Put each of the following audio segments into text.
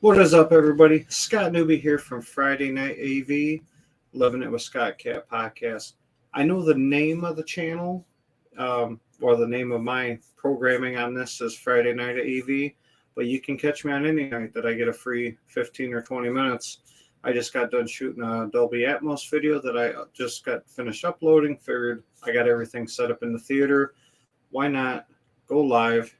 What is up, everybody? Scott Newby here from Friday Night AV, Loving It with Scott Cat podcast. I know the name of the channel, or the name of my programming on this is Friday Night AV, but you can catch me on any night that I get a free 15 or 20 minutes. I just got done shooting a Dolby Atmos video that I just got finished uploading. Figured I got everything set up in the theater. Why not go live,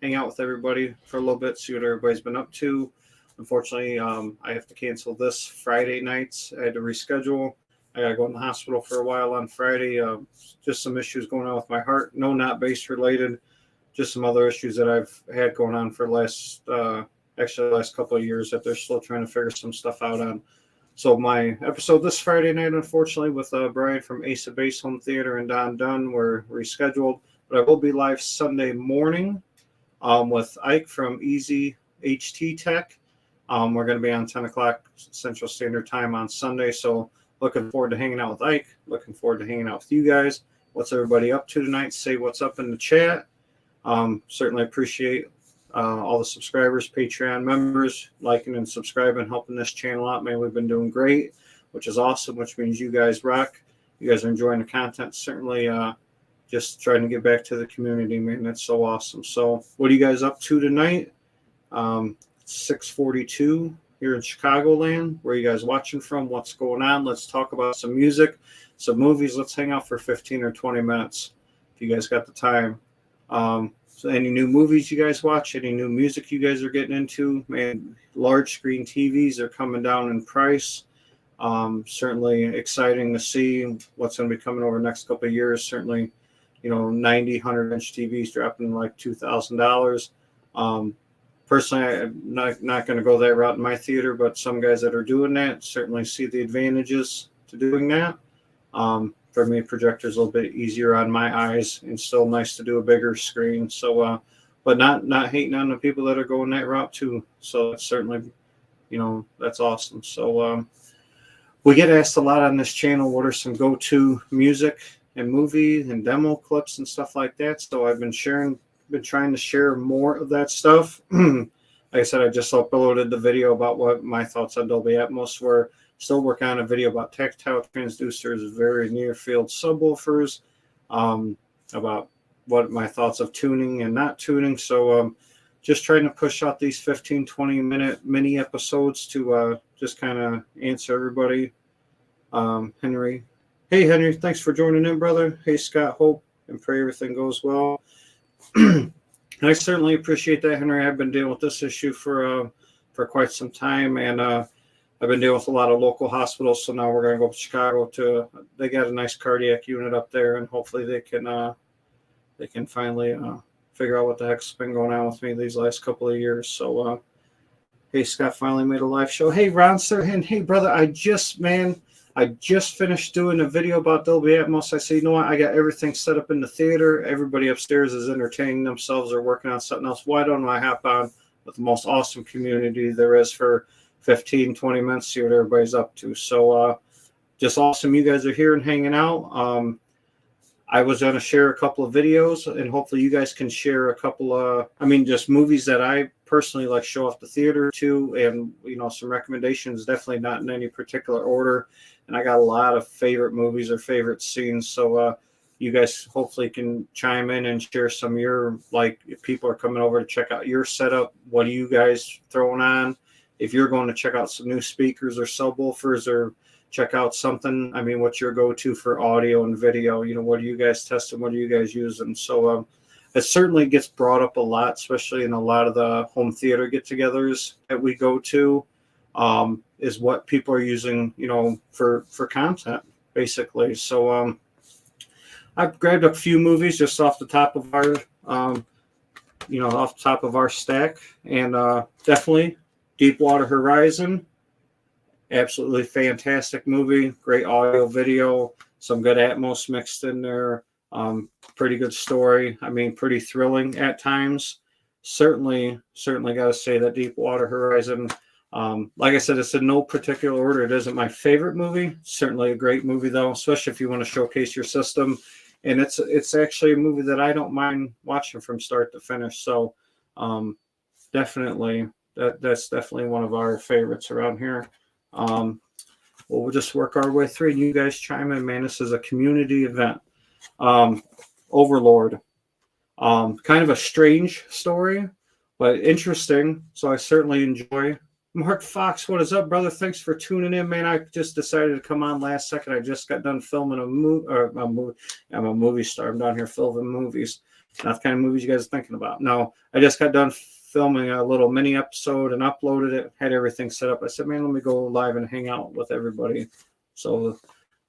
hang out with everybody for a little bit, see what everybody's been up to. Unfortunately, I have to cancel this Friday nights. I had to reschedule. I got to go in the hospital for a while on Friday. Just some issues going on with my heart. No, not base related. Just some other issues that I've had going on for the last couple of years that they're still trying to figure some stuff out on. So my episode this Friday night, unfortunately, with Brian from Ace of Base Home Theater and Don Dunn were rescheduled. But I will be live Sunday morning with Ike from Easy HT Tech. We're going to be on 10 o'clock Central Standard Time on Sunday. So looking forward to hanging out with Ike. Looking forward to hanging out with you guys. What's everybody up to tonight? Say what's up in the chat. Certainly appreciate all the subscribers, Patreon members, liking and subscribing, helping this channel out. Man, we've been doing great, which is awesome, which means you guys rock. You guys are enjoying the content. Certainly just trying to get back to the community, man. That's so awesome. So what are you guys up to tonight? 6:42 here in Chicagoland. Where are you guys watching from? What's going on? Let's talk about some music, some movies. Let's hang out for 15 or 20 minutes if you guys got the time. So any new movies you guys watch? Any new music you guys are getting into? Man, large screen TVs are coming down in price. Certainly exciting to see what's going to be coming over the next couple of years. Certainly, 90, 100-inch TVs dropping like $2,000. Personally, I'm not going to go that route in my theater, but some guys that are doing that certainly see the advantages to doing that. For me, projector's a little bit easier on my eyes and still nice to do a bigger screen. So, but not hating on the people that are going that route too. So it's certainly, that's awesome. So we get asked a lot on this channel, what are some go-to music and movie and demo clips and stuff like that. So I've been trying to share more of that stuff. Like I said, I just uploaded the video about what my thoughts on Dolby Atmos were. Still working on a video about tactile transducers, very near field subwoofers, about what my thoughts of tuning and not tuning. So just trying to push out these 15, 20-minute mini episodes to just kind of answer everybody. Henry. Hey, Henry, thanks for joining in, brother. Hey, Scott, hope and pray everything goes well. I certainly appreciate that, Henry. I've been dealing with this issue for quite some time, and I've been dealing with a lot of local hospitals. So now we're going to go to Chicago they got a nice cardiac unit up there, and hopefully they can finally figure out what the heck's been going on with me these last couple of years. So hey, Scott finally made a live show. Hey, Ron, sir, and hey, brother, I just finished doing a video about Dolby Atmos. I said, you know what? I got everything set up in the theater. Everybody upstairs is entertaining themselves or working on something else. Why don't I hop on with the most awesome community there is for 15, 20 minutes, see what everybody's up to. So just awesome you guys are here and hanging out. I was going to share a couple of videos, and hopefully you guys can share a couple of, just movies that I personally like show off the theater to, and, some recommendations, definitely not in any particular order. And I got a lot of favorite movies or favorite scenes. So you guys hopefully can chime in and share some of your, like, if people are coming over to check out your setup, what are you guys throwing on? If you're going to check out some new speakers or subwoofers or check out something, what's your go-to for audio and video? What are you guys testing? What are you guys using? So it certainly gets brought up a lot, especially in a lot of the home theater get-togethers that we go to, is what people are using, for content, basically. So I've grabbed a few movies just off the top of our stack, and definitely Deepwater Horizon. Absolutely fantastic movie, great audio, video, some good Atmos mixed in there, pretty good story. Pretty thrilling at times. Certainly got to say that Deepwater Horizon, like I said, it's in no particular order. It isn't my favorite movie. Certainly a great movie though, especially if you want to showcase your system. And it's actually a movie that I don't mind watching from start to finish. So definitely that's definitely one of our favorites around here. Well, we'll just work our way through, and you guys chime in, man. This is a community event. Overlord. Kind of a strange story, but interesting. So I certainly enjoy. Mark Fox, what is up, brother? Thanks for tuning in, man. I just decided to come on last second. I just got done filming a movie. I'm a movie star. I'm down here filming movies. Not the kind of movies you guys are thinking about. No, I just got done filming a little mini episode and uploaded it. Had everything set up. I said, man, let me go live and hang out with everybody. So,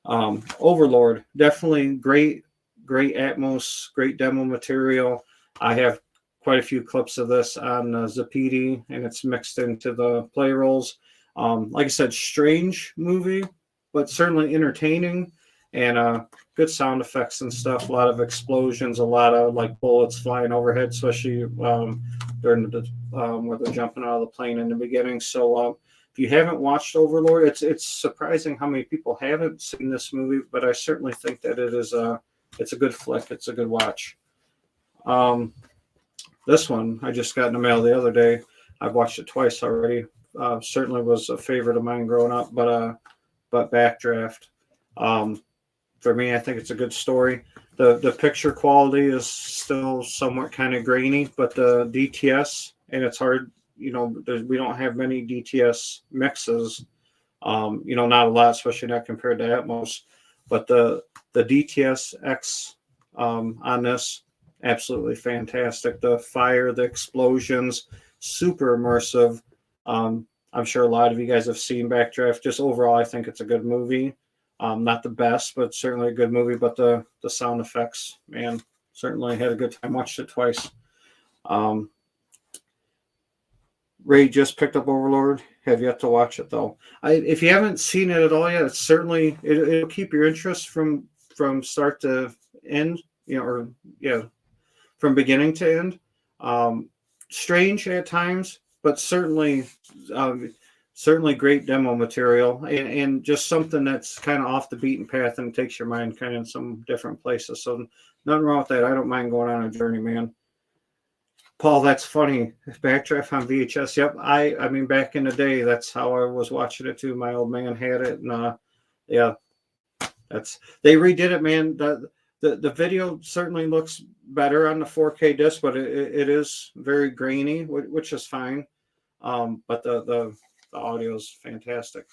Overlord, definitely great Atmos, great demo material. I have quite a few clips of this on Zapedi, and it's mixed into the play rolls. Like I said, strange movie, but certainly entertaining, and good sound effects and stuff. A lot of explosions, a lot of like bullets flying overhead, especially during the where they're jumping out of the plane in the beginning. So if you haven't watched Overlord, it's surprising how many people haven't seen this movie, but I certainly think that it's a good flick. It's a good watch. This one I just got in the mail the other day. I've watched it twice already. Certainly was a favorite of mine growing up, but Backdraft. For me, I think it's a good story. The picture quality is still somewhat kind of grainy, but the DTS, and it's hard, we don't have many DTS mixes, not a lot, especially not compared to Atmos, but the DTS X on this, absolutely fantastic. The fire, the explosions, super immersive. I'm sure a lot of you guys have seen Backdraft. Just overall, I think it's a good movie. Not the best, but certainly a good movie. But the sound effects, man, certainly had a good time. Watched it twice. Ray just picked up Overlord. Have yet to watch it though. If you haven't seen it at all yet, it's certainly it'll keep your interest from start to end. From beginning to end. Strange at times, but certainly great demo material, and just something that's kind of off the beaten path and takes your mind kind of in some different places. So nothing wrong with that. I don't mind going on a journey, man. Paul, that's funny. Backdraft on VHS. Yep. I mean, back in the day, that's how I was watching it too. My old man had it, and yeah, they redid it, man. The video certainly looks better on the 4K disc, but it is very grainy, which is fine. But the audio is fantastic.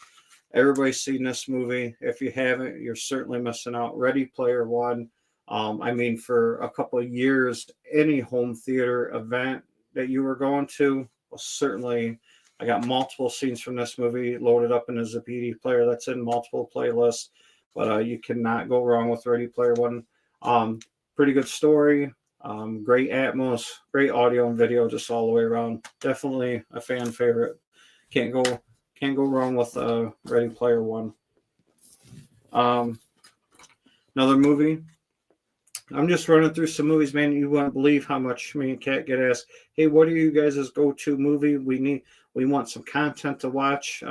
Everybody's seen this movie. If you haven't, you're certainly missing out. Ready Player One. I mean, for a couple of years, any home theater event that you were going to, well, certainly I got multiple scenes from this movie loaded up in a Zapedi player that's in multiple playlists. But you cannot go wrong with Ready Player One. Pretty good story. Great Atmos, great audio and video, just all the way around. Definitely a fan favorite. Can't go wrong with Ready Player One. Another movie. I'm just running through some movies, man. You won't believe how much me and Kat get asked. Hey, what are you guys' go-to movie? We want some content to watch.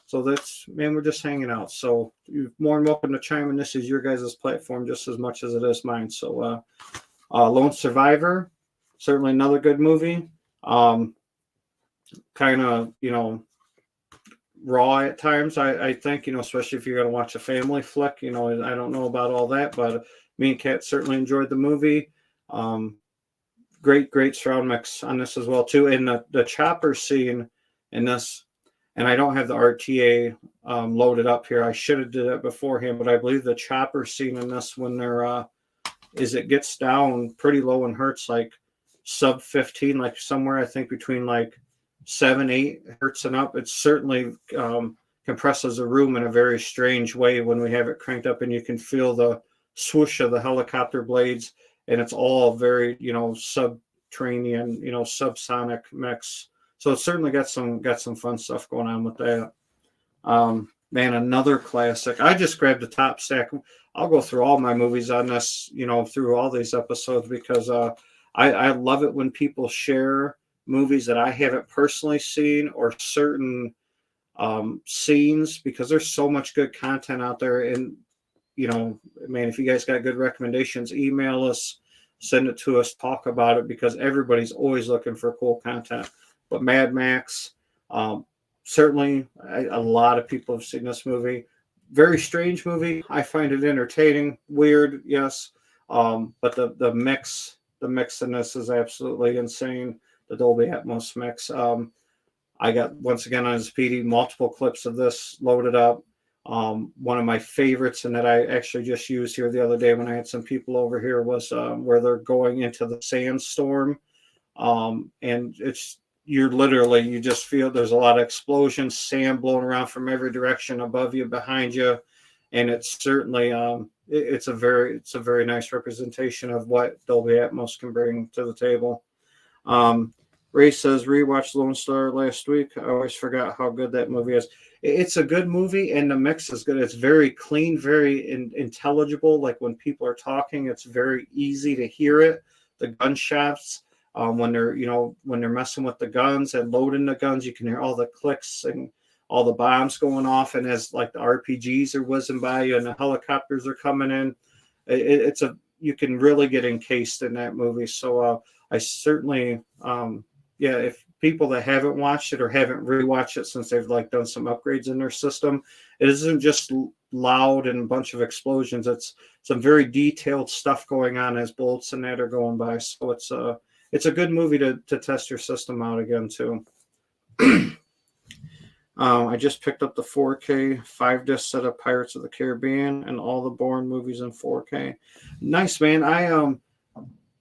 So that's, man, we're just hanging out. So you're more than welcome to chime in. This is your guys' platform just as much as it is mine. So Lone Survivor, certainly another good movie. Kind of, raw at times, I think, especially if you're going to watch a family flick. I don't know about all that, but me and Kat certainly enjoyed the movie. Great surround mix on this as well, too. And the chopper scene in this, and I don't have the RTA loaded up here. I should have did it beforehand, but I believe the chopper scene in this, when they're it gets down pretty low and hertz, like sub 15, like somewhere I think between like 7-8 hertz and up. It certainly compresses the room in a very strange way when we have it cranked up, and you can feel the swoosh of the helicopter blades, and it's all very subterranean, subsonic mix. So it's certainly got some fun stuff going on with that. Man, another classic. I just grabbed the top stack. I'll go through all my movies on this, through all these episodes, because I love it when people share movies that I haven't personally seen, or certain scenes, because there's so much good content out there. And man, if you guys got good recommendations, email us, send it to us, talk about it, because everybody's always looking for cool content. but Mad Max, certainly a lot of people have seen this movie. Very strange movie. I find it entertaining, weird, yes, but the mix in this is absolutely insane. The Dolby Atmos mix. I got, once again, on his PD, multiple clips of this loaded up. One of my favorites, and that I actually just used here the other day when I had some people over here, was where they're going into the sandstorm. And you just feel there's a lot of explosions, sand blowing around from every direction, above you, behind you. And it's certainly, it's a very nice representation of what Dolby Atmos can bring to the table. Ray says, rewatched Lone Star last week. I always forgot how good that movie is. It's a good movie, and the mix is good. It's very clean, very intelligible. Like when people are talking, it's very easy to hear it. The gunshots, when they're messing with the guns and loading the guns, you can hear all the clicks and all the bombs going off. And as like the RPGs are whizzing by you and the helicopters are coming in, you can really get encased in that movie. So I certainly, if people that haven't watched it or haven't rewatched it since they've like done some upgrades in their system, it isn't just loud and a bunch of explosions. It's some very detailed stuff going on as bullets and that are going by. So it's a good movie to test your system out again too. I just picked up the 4K 5-disc set of Pirates of the Caribbean and all the Bourne movies in 4K. Nice, man.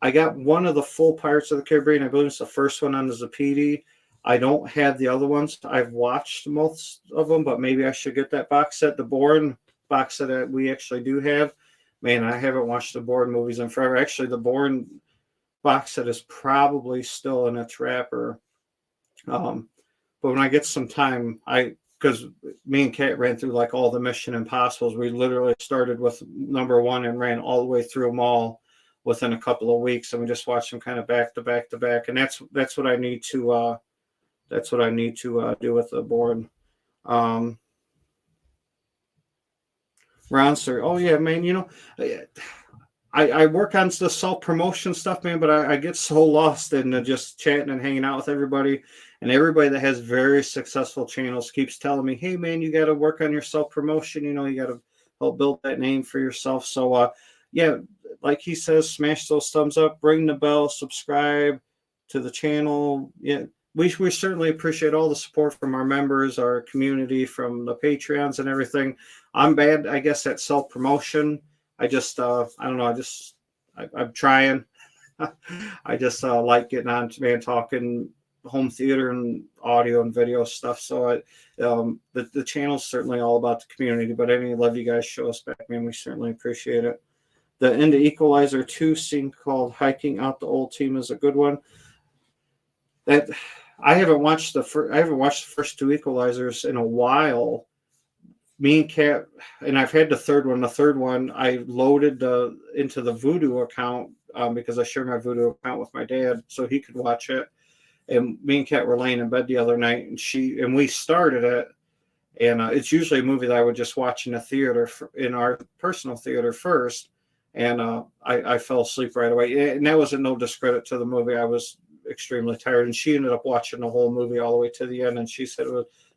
I got one of the full Pirates of the Caribbean. I believe it's the first one on the Zapedi. I don't have the other ones. I've watched most of them, but maybe I should get that box set. The Bourne box set that we actually do have. Man, I haven't watched the Bourne movies in forever. Actually, the Bourne box set is probably still in its wrapper. But when I get some time, because me and Kat ran through like all the Mission Impossibles. We literally started with number 1 and ran all the way through them all within a couple of weeks, and we just watched them kind of back to back to back. And that's what I need to do with the Bourne. Ron, sir. Oh yeah, man. I work on the self-promotion stuff, man, but I get so lost in just chatting and hanging out with everybody. And everybody that has very successful channels keeps telling me, hey, man, you got to work on your self-promotion. You got to help build that name for yourself. So, like he says, smash those thumbs up, ring the bell, subscribe to the channel. Yeah, we certainly appreciate all the support from our members, our community, from the Patreons and everything. I'm bad, I guess, at self-promotion. I just, I don't know. I'm trying. I just like getting on, man, talking home theater and audio and video stuff. So the channel's certainly all about the community, but any love you guys show us back, man, we certainly appreciate it. The Into Equalizer 2 scene called Hiking Out the Old Team is a good one. That I haven't watched the first 2 Equalizers in a while. Me and Kat, and I've had the third one. The third one I loaded into the Vudu account because I share my Vudu account with my dad so he could watch it. And me and Kat were laying in bed the other night, and we started it. And it's usually a movie that I would just watch in a theater, in our personal theater first. And I fell asleep right away. And that wasn't no discredit to the movie. I was extremely tired. And she ended up watching the whole movie all the way to the end. And she said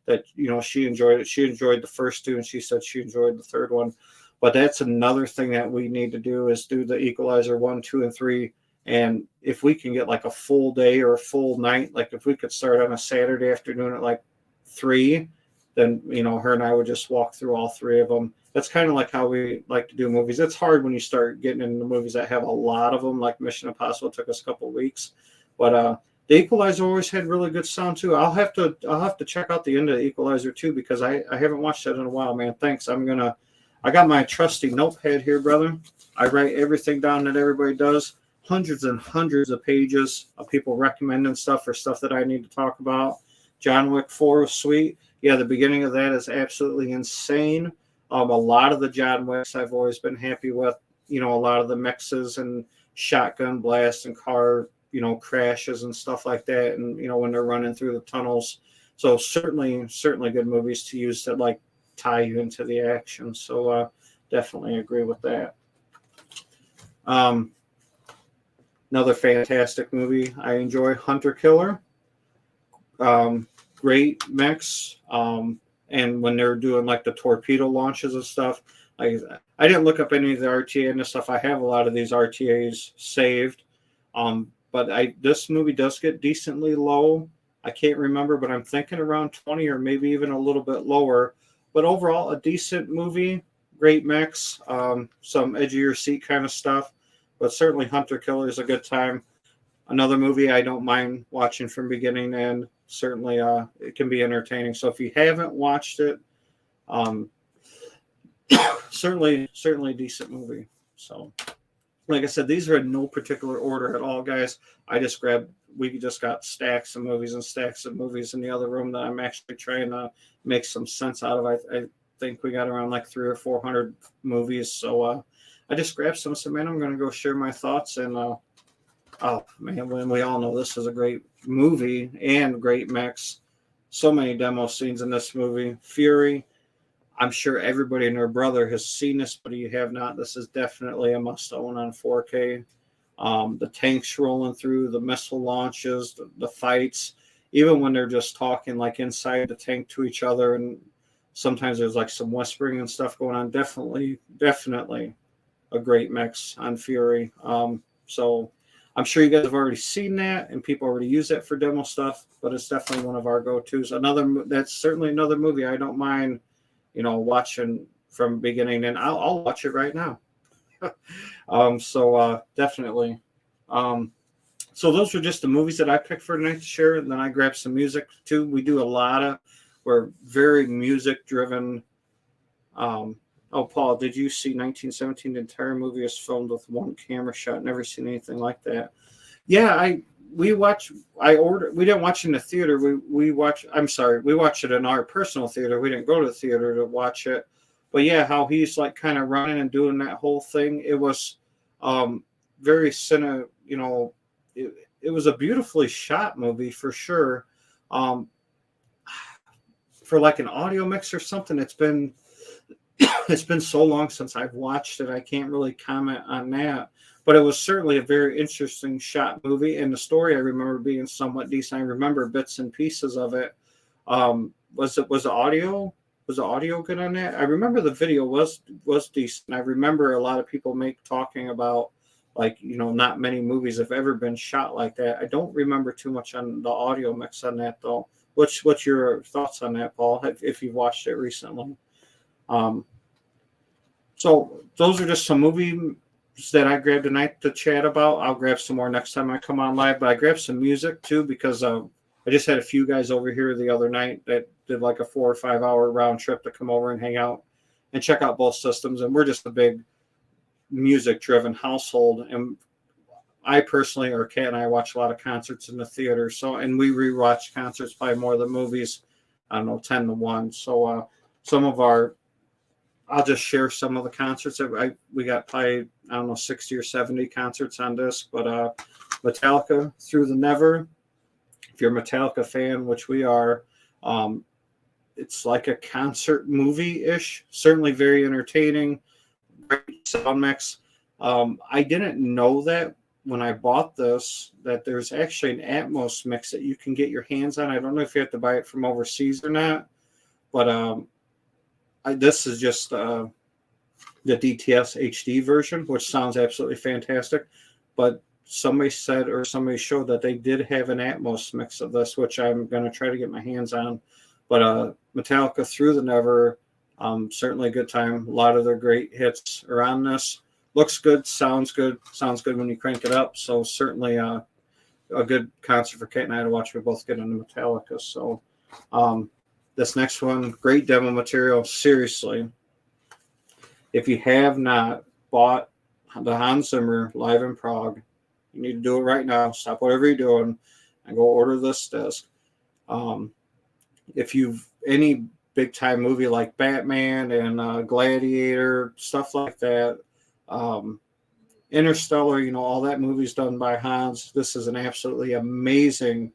that she enjoyed it. She enjoyed the first 2, and she said she enjoyed the third one. But that's another thing that we need to do is do the Equalizer 1, 2, and 3. And if we can get like a full day or a full night, like if we could start on a Saturday afternoon at like 3, then her and I would just walk through all 3 of them. That's kind of like how we like to do movies. It's hard when you start getting into movies that have a lot of them, like Mission Impossible. It took us a couple of weeks, but the Equalizer always had really good sound too. I'll have to check out the end of the Equalizer too, because I haven't watched that in a while, man. Thanks. I got my trusty notepad here, brother. I write everything down that everybody does. Hundreds and hundreds of pages of people recommending stuff for stuff that I need to talk about. John Wick 4 was sweet. Yeah, the beginning of that is absolutely insane. A lot of the John Wicks I've always been happy with. A lot of the mixes and shotgun blasts and car, crashes and stuff like that. And, when they're running through the tunnels. So certainly good movies to use to like tie you into the action. So definitely agree with that. Another fantastic movie I enjoy, Hunter Killer. great mix. And when they're doing like the torpedo launches and stuff, I didn't look up any of the RTA and stuff. I have a lot of these RTAs saved. But this movie does get decently low. I can't remember, but I'm thinking around 20 or maybe even a little bit lower. But overall, a decent movie, great mix, some edge of your seat kind of stuff. But certainly Hunter Killer is a good time. Another movie I don't mind watching from beginning to end. Certainly, it can be entertaining. So if you haven't watched it, certainly a decent movie. So, like I said, these are in no particular order at all, guys. We just got stacks of movies and stacks of movies in the other room that I'm actually trying to make some sense out of. I think we got around like 300 or 400 movies. So I just grabbed some. So, man, I'm going to go share my thoughts. And, oh, man, when we all know this is a great movie and great mix. So many demo scenes in this movie. Fury. I'm sure everybody and their brother has seen this, but if you have not, this is definitely a must-own on 4K. The tanks rolling through, the missile launches, the fights, even when they're just talking like inside the tank to each other, and sometimes there's like some whispering and stuff going on. Definitely a great mix on Fury. So I'm sure you guys have already seen that, and people already use that for demo stuff, but it's definitely one of our go-tos. That's certainly another movie I don't mind, watching from beginning, and I'll watch it right now. Definitely. So those were just the movies that I picked for tonight to share, and then I grabbed some music too. We're very music driven. Paul, did you see 1917? The entire movie is filmed with one camera shot. Never seen anything like that. Yeah, we didn't watch it in the theater. We watched it in our personal theater. We didn't go to the theater to watch it. But yeah, how he's like kind of running and doing that whole thing. It was very it was a beautifully shot movie for sure. For like an audio mix or something, it's been so long since I've watched it. I can't really comment on that. But it was certainly a very interesting shot movie, and the story I remember being somewhat decent. I remember bits and pieces of it. Was the audio good on that? I remember the video was decent. I remember a lot of people talking about not many movies have ever been shot like that. I don't remember too much on the audio mix on that though. What's your thoughts on that, Paul? If you've watched it recently? So those are just some movies that I grabbed tonight to chat about. I'll grab some more next time I come on live, but I grabbed some music too because I just had a few guys over here the other night that did like a 4 or 5 hour round trip to come over and hang out and check out both systems. And we're just a big music driven household. And I personally, or Kat and I, watch a lot of concerts in the theater. And we rewatch concerts probably more than movies. I don't know, 10 to 1. So I'll just share some of the concerts. We got probably, 60 or 70 concerts on disc. But Metallica, Through the Never. If you're a Metallica fan, which we are, it's like a concert movie-ish. Certainly very entertaining. Great sound mix. I didn't know that when I bought this, that there's actually an Atmos mix that you can get your hands on. I don't know if you have to buy it from overseas or not, but this is just the DTS HD version, which sounds absolutely fantastic. But somebody showed that they did have an Atmos mix of this, which I'm going to try to get my hands on. But Metallica, Through the Never, certainly a good time. A lot of their great hits are on this. Looks good, sounds good when you crank it up. So certainly a good concert for Kate and I to watch. We both get into Metallica. So this next one, great demo material. Seriously, if you have not bought the Hans Zimmer Live in Prague, you need to do it right now. Stop whatever you're doing and go order this disc. If you've any big time movie like Batman and Gladiator, stuff like that, Interstellar, all that movie's done by Hans. This is an absolutely amazing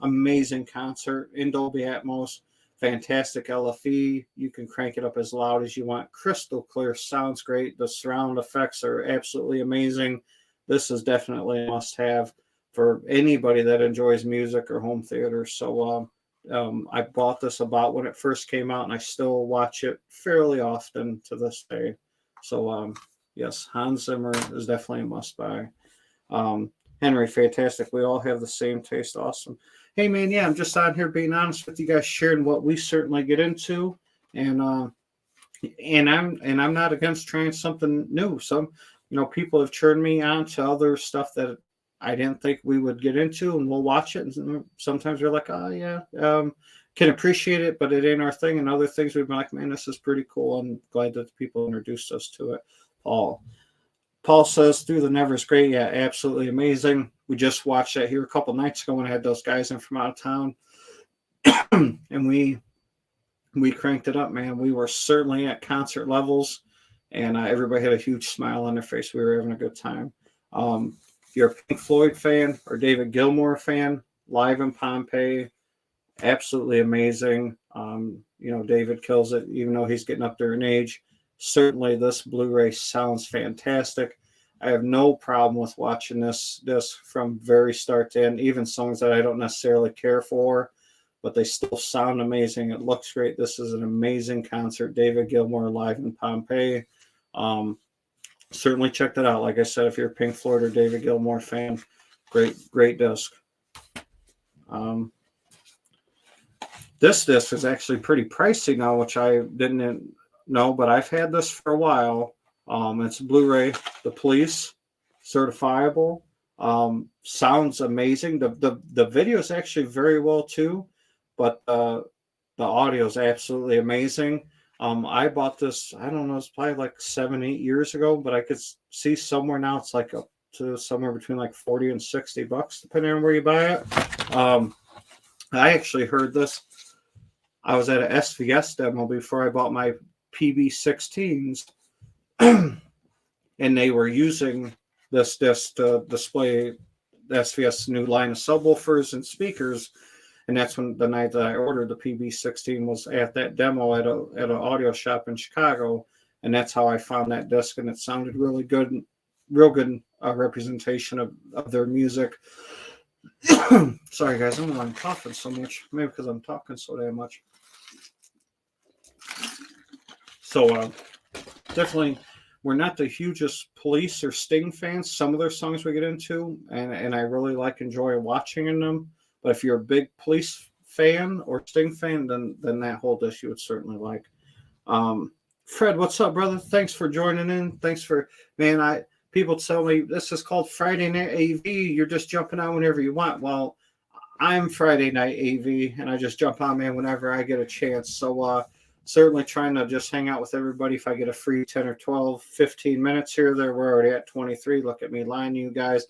concert in Dolby Atmos. Fantastic LFE. You can crank it up as loud as you want. Crystal clear, sounds great. The surround effects are absolutely amazing. This is definitely a must-have. for anybody that enjoys music or home theater. So I bought this about when it first came out, and I still watch it fairly often to this day. So yes, Hans Zimmer is definitely a must buy. Henry, fantastic. We all have the same taste. Awesome. Hey man, yeah, I'm just on here being honest with you guys, sharing what we certainly get into, and I'm not against trying something new. Some people have turned me on to other stuff that I didn't think we would get into, and we'll watch it. And sometimes we're like, oh yeah, can appreciate it, but it ain't our thing. And other things we've been like, man, this is pretty cool. I'm glad that people introduced us to it. Paul says Through the Never is great. Yeah, absolutely amazing. We just watched that here a couple nights ago and had those guys in from out of town, and we cranked it up, man. We were certainly at concert levels, and everybody had a huge smile on their face. We were having a good time. If you're a Pink Floyd fan or David Gilmour fan, live in Pompeii, absolutely amazing. David kills it, even though he's getting up there in age. Certainly, this Blu-ray sounds fantastic. I have no problem with watching this from very start to end, even songs that I don't necessarily care for, but they still sound amazing. It looks great. This is an amazing concert. David Gilmour live in Pompeii. Certainly check that out. Like I said, if you're a Pink Floyd or David Gilmour fan, great disc. This disc is actually pretty pricey now, which I didn't know, but I've had this for a while. It's Blu-ray, The Police, certifiable. Sounds amazing. The video is actually very well too, but the audio is absolutely amazing. I bought this, I don't know, it's probably like 7-8 years ago, but I could see somewhere now it's like up to somewhere between like $40 and $60, depending on where you buy it. I actually heard this. I was at a SVS demo before I bought my PB16s, and they were using this disc to display the SVS new line of subwoofers and speakers. And that's when the night that I ordered the PB16 was at that demo at an audio shop in Chicago, and that's how I found that disc. And it sounded really good, real good representation of their music. Sorry guys, I don't know why I'm coughing so much. Maybe because I'm talking so damn much. So definitely, we're not the hugest Police or Sting fans. Some of their songs we get into, and I really enjoy watching in them. But if you're a big Police fan or Sting fan, then that whole disc you would certainly like. Fred, what's up, brother? Thanks for joining in. Thanks for, man, people tell me this is called Friday Night AV. You're just jumping on whenever you want. Well, I'm Friday Night AV, and I just jump on, man, whenever I get a chance. So certainly trying to just hang out with everybody. If I get a free 10 or 12, 15 minutes here or there, we're already at 23. Look at me lying to you guys.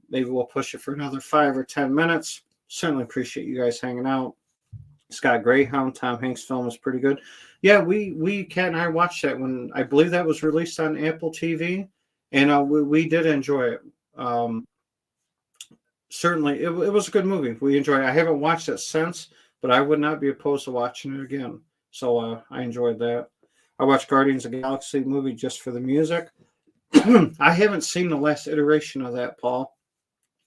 Maybe we'll push it for another 5 or 10 minutes. Certainly appreciate you guys hanging out. Scott Greyhound, Tom Hanks film is pretty good. Yeah, Kat and I watched that when I believe that was released on Apple TV, and we did enjoy it. Certainly, it was a good movie. We enjoyed it. I haven't watched it since, but I would not be opposed to watching it again. So I enjoyed that. I watched Guardians of the Galaxy movie just for the music. I haven't seen the last iteration of that, Paul.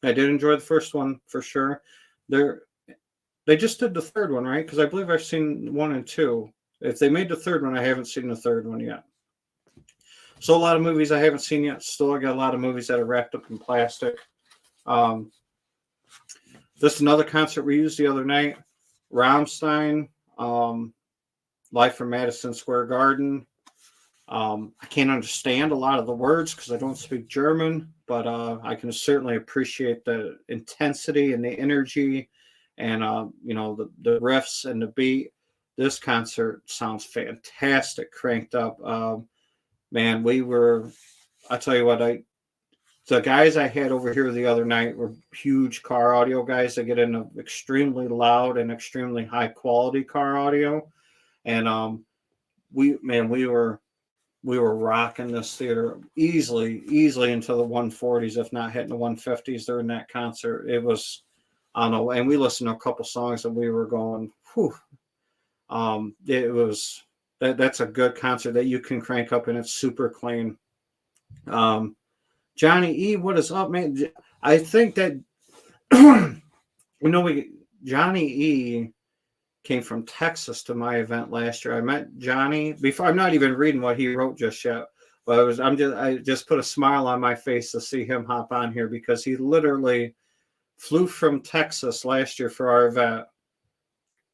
I did enjoy the first one for sure. They just did the third one, right? Because I believe I've seen 1 and 2. If they made the third one, I haven't seen the third one yet. So a lot of movies I haven't seen yet. Still, I got a lot of movies that are wrapped up in plastic. This is another concert we used the other night. Rammstein, Live from Madison Square Garden. I can't understand a lot of the words because I don't speak German, but I can certainly appreciate the intensity and the energy and the riffs and the beat. This concert sounds fantastic, cranked up. Man, I tell you what, the guys I had over here the other night were huge car audio guys that get into extremely loud and extremely high quality car audio. And we were rocking this theater easily into the 140s, if not hitting the 150s during that concert. It was, I don't know, and we listened to a couple songs and we were going, whew. It was that's a good concert that you can crank up and it's super clean. Johnny E, what is up, man? I think that Johnny E came from Texas to my event last year. I met Johnny before. I'm not even reading what he wrote just yet, but I just put a smile on my face to see him hop on here because he literally flew from Texas last year for our event,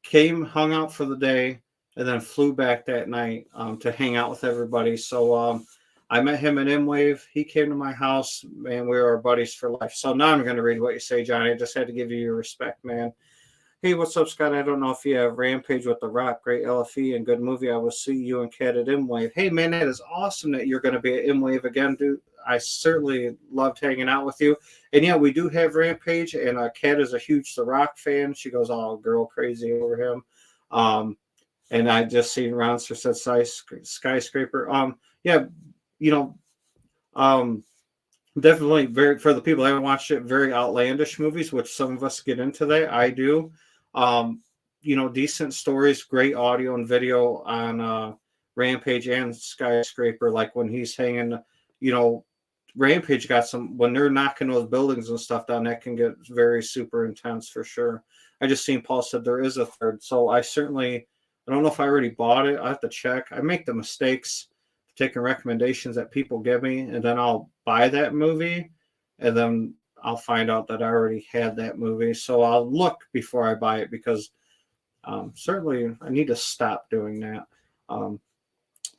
came, hung out for the day, and then flew back that night to hang out with everybody. So I met him at M-Wave. He came to my house, and we were buddies for life. So now I'm going to read what you say, Johnny. I just had to give you your respect, man. Hey, what's up, Scott? I don't know if you have Rampage with The Rock, great LFE and good movie. I will see you and Kat at M-Wave. Hey, man, that is awesome that you're going to be at M-Wave again, dude. I certainly loved hanging out with you. And yeah, we do have Rampage, and Kat is a huge The Rock fan. She goes all girl crazy over him. And I just seen Ronster said Skyscraper. Yeah, you know, definitely very, for the people that haven't watched it, very outlandish movies, which some of us get into that. I do. Decent stories, great audio and video on Rampage and Skyscraper. Like when he's hanging, Rampage got some, when they're knocking those buildings and stuff down, that can get very super intense for sure. I just seen Paul said there is a third. So I don't know if I already bought it. I have to check. I make the mistakes taking recommendations that people give me, and then I'll buy that movie, and then I'll find out that I already had that movie. So I'll look before I buy it because certainly I need to stop doing that.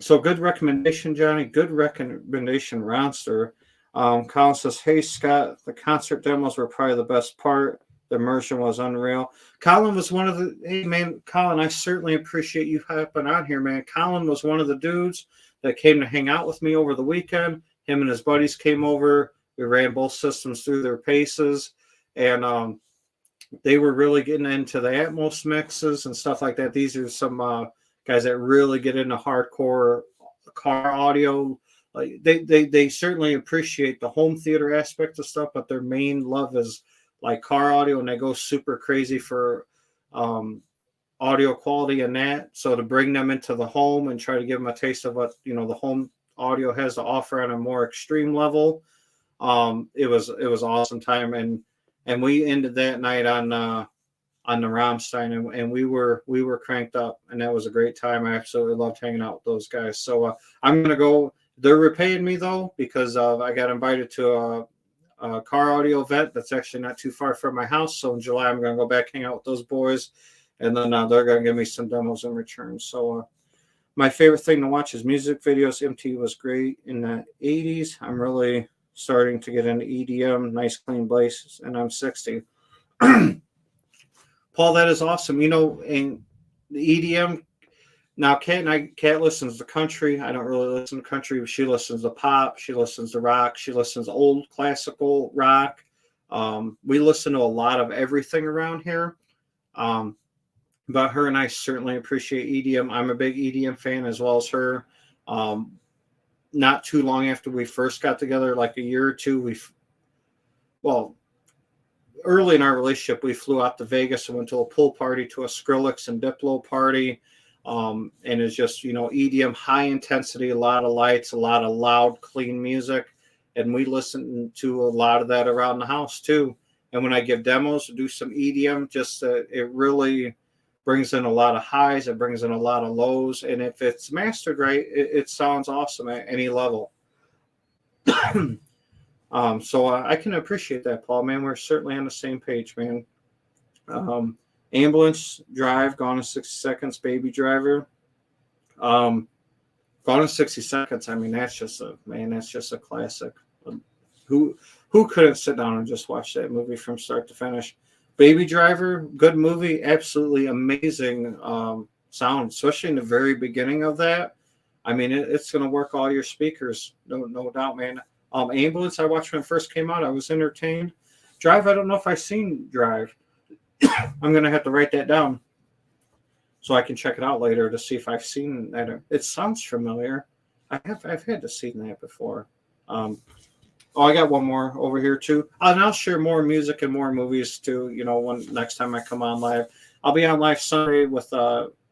So good recommendation, Johnny. Good recommendation, Ronster. Colin says, hey, Scott, the concert demos were probably the best part. The immersion was unreal. Colin was one of the, hey, man, Colin, I certainly appreciate you hopping on here, man. Colin was one of the dudes that came to hang out with me over the weekend. Him and his buddies came over. We ran both systems through their paces, and they were really getting into the Atmos mixes and stuff like that. These are some guys that really get into hardcore car audio. Like they certainly appreciate the home theater aspect of stuff, but their main love is like car audio, and they go super crazy for audio quality and that. So to bring them into the home and try to give them a taste of what the home audio has to offer on a more extreme level, it was awesome time, and we ended that night on the Rammstein, and we were cranked up, and that was a great time. I absolutely loved hanging out with those guys. So I'm gonna go. They're repaying me though, because I got invited to a car audio event that's actually not too far from my house. So in July I'm gonna go back hang out with those boys, and then they're gonna give me some demos in return. So my favorite thing to watch is music videos. MTV was great in the 80s. I'm really starting to get into EDM, nice clean bass, and I'm 60. Paul, that is awesome. In the EDM, now Kat listens to country. I don't really listen to country. She listens to pop. She listens to rock. She listens to old classical rock. We listen to a lot of everything around here. But her and I certainly appreciate EDM. I'm a big EDM fan as well as her. Not too long after we first got together, like a year or two, early in our relationship, we flew out to Vegas and went to a pool party, to a Skrillex and Diplo party. And it's just, EDM, high intensity, a lot of lights, a lot of loud, clean music. And we listen to a lot of that around the house too. And when I give demos, do some EDM, it really brings in a lot of highs. It brings in a lot of lows. And if it's mastered right, it sounds awesome at any level. So I can appreciate that, Paul, man. We're certainly on the same page, man. Ambulance, Drive, Gone in 60 Seconds, Baby Driver. Gone in 60 Seconds, I mean, that's just a classic. Who couldn't sit down and just watch that movie from start to finish? Baby Driver, good movie, absolutely amazing sound, especially in the very beginning of that. I mean, it's going to work all your speakers, no doubt, man. Ambulance, I watched when it first came out. I was entertained. Drive, I don't know if I've seen Drive. I'm going to have to write that down so I can check it out later to see if I've seen that. It sounds familiar. I've had to see that before. I got one more over here too. And I'll share more music and more movies too. Next time I come on live, I'll be on live Sunday with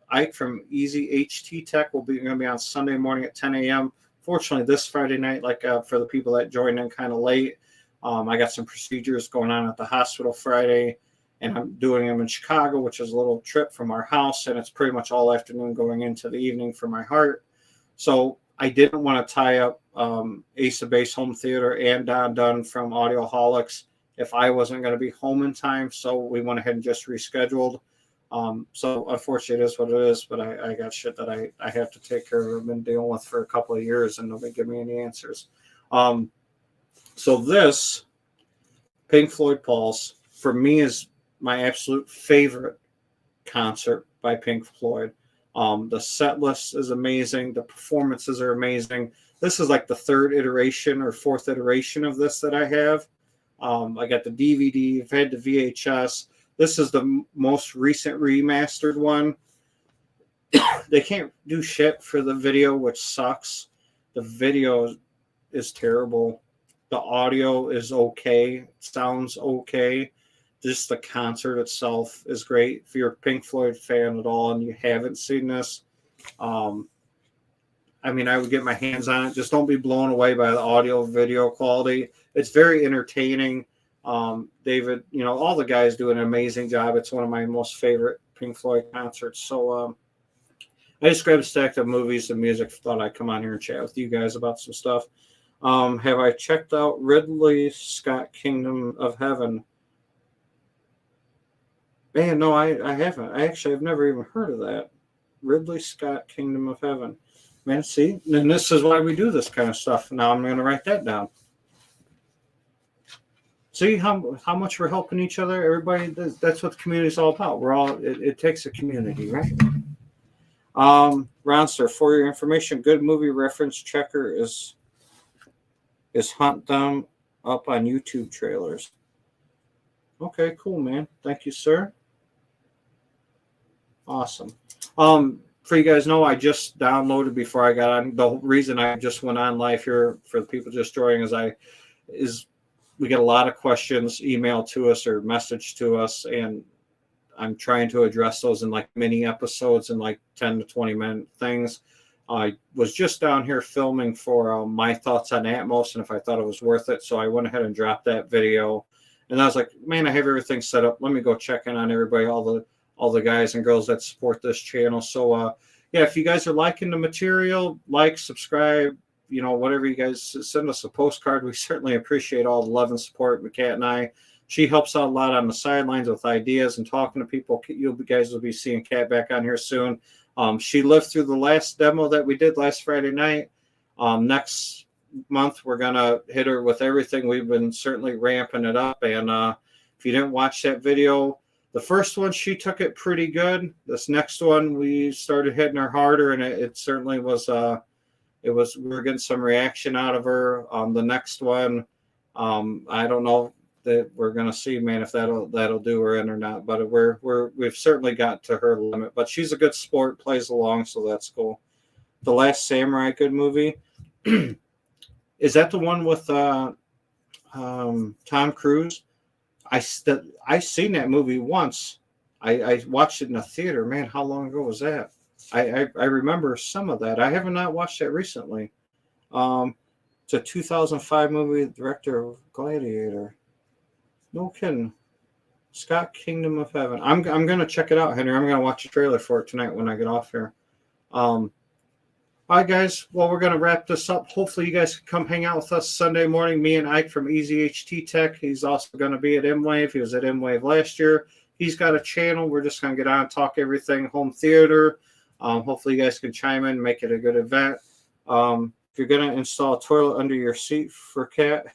Ike from Easy HT Tech. We're going to be on Sunday morning at 10 a.m. Fortunately, this Friday night, for the people that joined in kind of late, I got some procedures going on at the hospital Friday, and I'm doing them in Chicago, which is a little trip from our house, and it's pretty much all afternoon going into the evening for my heart. So I didn't want to tie up Ace of Base Home Theater and Don Dunn from Audioholics if I wasn't going to be home in time. So we went ahead and just rescheduled. So unfortunately, it is what it is, but I got shit that I have to take care of. I've been dealing with for a couple of years, and nobody give me any answers. So this Pink Floyd Pulse, for me, is my absolute favorite concert by Pink Floyd. The set list is amazing. The performances are amazing. This is like the third iteration or fourth iteration of this that I have. I got the DVD. I've had the VHS. This is the most recent remastered one. They can't do shit for the video, which sucks. The video is terrible. The audio is okay. Sounds okay. Just the concert itself is great. If you're a Pink Floyd fan at all and you haven't seen this, I mean, I would get my hands on it. Just don't be blown away by the audio video quality. It's very entertaining. David, all the guys do an amazing job. It's one of my most favorite Pink Floyd concerts. So I just grabbed a stack of movies and music. Thought I'd come on here and chat with you guys about some stuff. Have I checked out Ridley Scott Kingdom of Heaven? Man, no, I haven't. I've never even heard of that. Ridley Scott Kingdom of Heaven. Man, see? And this is why we do this kind of stuff. Now I'm going to write that down. See how much we're helping each other? Everybody, that's what the community is all about. It takes a community, right? Ronster, for your information, good movie reference checker is Hunt Them Up on YouTube trailers. Okay, cool, man. Thank you, sir. Awesome. For you guys know, I just downloaded before I got on. The reason I just went on live here for the people just joining is we get a lot of questions emailed to us or messaged to us, and I'm trying to address those in like mini episodes and like 10 to 20 minute things. I was just down here filming for my thoughts on Atmos and if I thought it was worth it. So I went ahead and dropped that video. And I was like, man, I have everything set up. Let me go check in on everybody, all the guys and girls that support this channel. So yeah, if you guys are liking the material, like, subscribe, whatever you guys, send us a postcard. We certainly appreciate all the love and support. Kat and I, she helps out a lot on the sidelines with ideas and talking to people. You guys will be seeing Kat back on here soon. She lived through the last demo that we did last Friday night. Next month, we're going to hit her with everything. We've been certainly ramping it up. And if you didn't watch that video, the first one, she took it pretty good. This next one, we started hitting her harder, and it certainly was, we were getting some reaction out of her. The next one, I don't know that we're going to see, man, if that'll do her in or not, but we've certainly got to her limit, but she's a good sport, plays along. So that's cool. The Last Samurai, good movie. Is that the one with Tom Cruise? I seen that movie once. I watched it in a theater. Man, how long ago was that? I remember some of that. I have not watched that recently. It's a 2005 movie, director of Gladiator. No kidding. Scott Kingdom of Heaven. I'm gonna check it out, Henry. I'm gonna watch a trailer for it tonight when I get off here. All right, guys. Well, we're going to wrap this up. Hopefully, you guys can come hang out with us Sunday morning. Me and Ike from Easy HT Tech. He's also going to be at M-Wave. He was at M-Wave last year. He's got a channel. We're just going to get on and talk everything home theater. Hopefully, you guys can chime in, make it a good event. If you're going to install a toilet under your seat for Kat,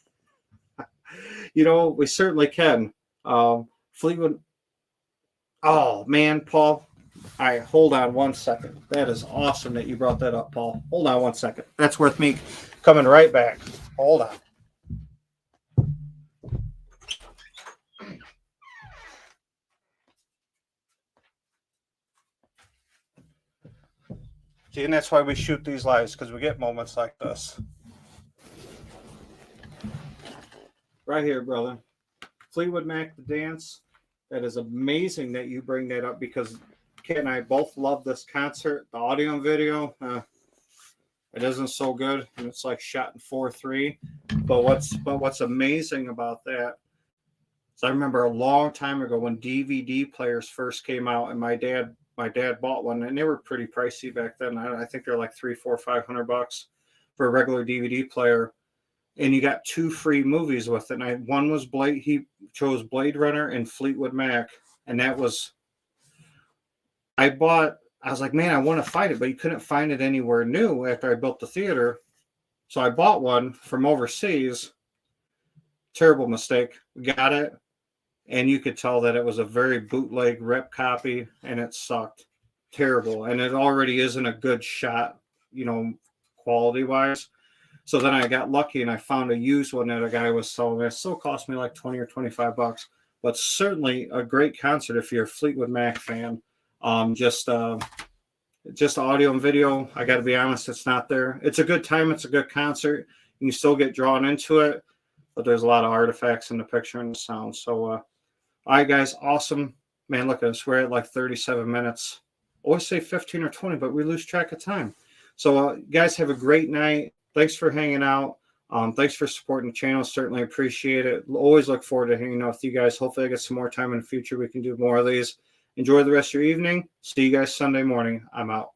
we certainly can. Fleetwood. Oh, man, Paul. All right, hold on one second. That is awesome that you brought that up, Paul. Hold on one second. That's worth me coming right back. Hold on. See, and that's why we shoot these lives, because we get moments like this. Right here, brother. Fleetwood Mac, The Dance. That is amazing that you bring that up, because Kat and I both love this concert, the audio and video. It isn't so good, and it's like shot in 4:3. But what's amazing about that is I remember a long time ago when DVD players first came out, and my dad bought one, and they were pretty pricey back then. I think they're like $300, $400, $500 for a regular DVD player, and you got 2 free movies with it. And one was he chose Blade Runner and Fleetwood Mac, and that was I was like, man, I want to find it, but you couldn't find it anywhere new after I built the theater. So I bought one from overseas. Terrible mistake. Got it. And you could tell that it was a very bootleg rip copy, and it sucked. Terrible. And it already isn't a good shot, quality wise. So then I got lucky and I found a used one that a guy was selling. It still cost me like 20 or $25, but certainly a great concert if you're a Fleetwood Mac fan. Just audio and video. I got to be honest, it's not there. It's a good time. It's a good concert. You can still get drawn into it, but there's a lot of artifacts in the picture and the sound. So, all right, guys, awesome. Man, look at us. We're at like 37 minutes. Always say 15 or 20, but we lose track of time. So, guys, have a great night. Thanks for hanging out. Thanks for supporting the channel. Certainly appreciate it. Always look forward to hanging out with you guys. Hopefully I get some more time in the future. We can do more of these. Enjoy the rest of your evening. See you guys Sunday morning. I'm out.